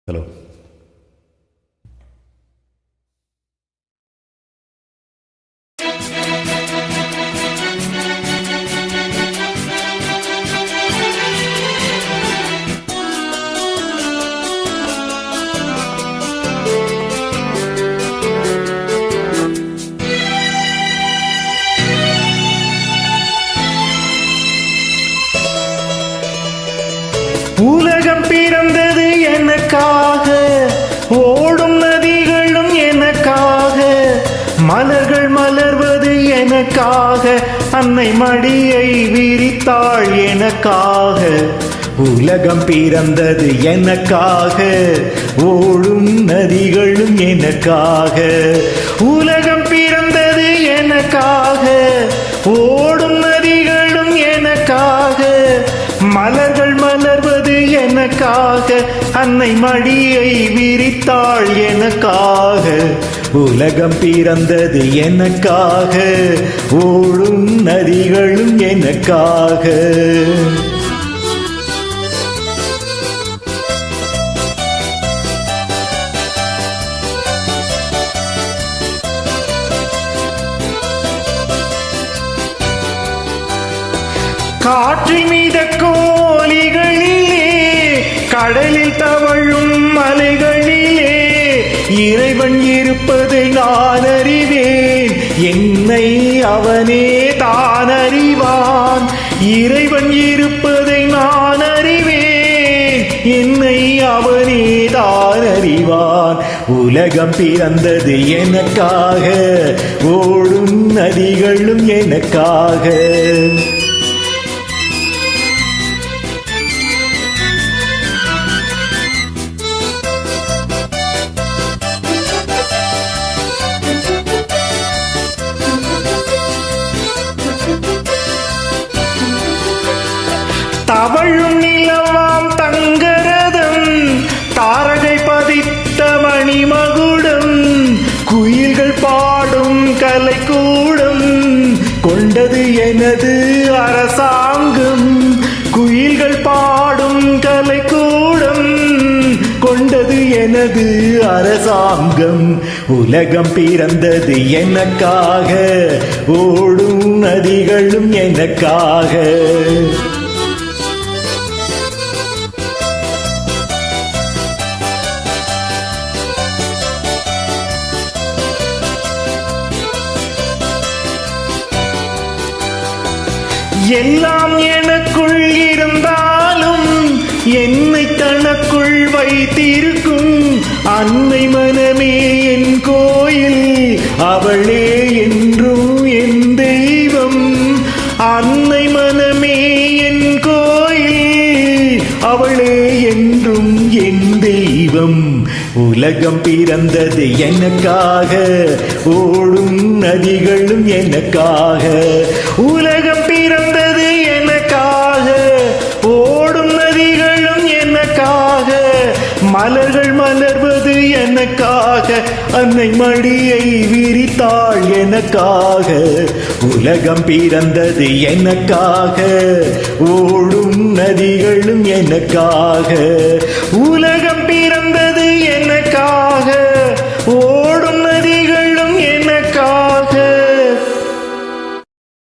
Hello. உலகம் பிறந்தது எனக்காக, ஓடும் நதிகளும் எனக்காக, மலர்கள் மலர்வது எனக்காக, அன்னை மடியை விரித்தாள் எனக்காக. உலகம் பிறந்தது எனக்காக, ஓடும் நதிகளும் எனக்காக. உலகம் பிறந்தது எனக்காக, ஓடும் நதிகளும் எனக்காக, மலர்கள் மலர்வது எனக்காக, அன்னை மடியை விரித்தாள் எனக்காக. உலகம் பிறந்தது எனக்காக, ஓடும் நதிகளும் எனக்காக. காற்றில் மிதக்கும் ஒலிகளிலே, கடலில் தவழும் மலைகளிலே, இறைவன் இருப்பதை நான் அறிவேன், என்னை அவனே தான் அறிவான். இறைவன் இருப்பதை நான் அறிவேன், என்னை அவனே தான் அறிவான். உலகம் பிறந்தது எனக்காக, ஓடும் நதிகளும் எனக்காக. தவழும் நிலவாம் தங்கரதம், தாரகை பதித்த மணிமகுடம், குயில்கள் பாடும் கலைக்கூடம், கொண்டது எனது அரசாங்கம். குயில்கள் பாடும் கலைக்கூடம், கொண்டது எனது அரசாங்கம். உலகம் பிறந்தது எனக்காக, ஓடும் நதிகளும் எனக்காக. எல்லாம் எனக்குள் இருந்தாலும் என்னை தனக்குள் வைத்திருக்கும் அன்னை மனமே என் கோயில், அவளே என்றும் என் தெய்வம். அன்னை மனமே என் கோயில், அவளே என்றும் என் தெய்வம். உலகம் பிறந்தது எனக்காக, ஓடும் நதிகளும் எனக்காக. உலகம் பிறந்தது எனக்காக, ஓடும் நதிகளும் எனக்காக, மலர்கள் மலர்வது எனக்காக, அன்னை மடியை விரித்தாள் எனக்காக. உலகம் பிறந்தது எனக்காக, ஓடும் நதிகளும் எனக்காக. உலகம்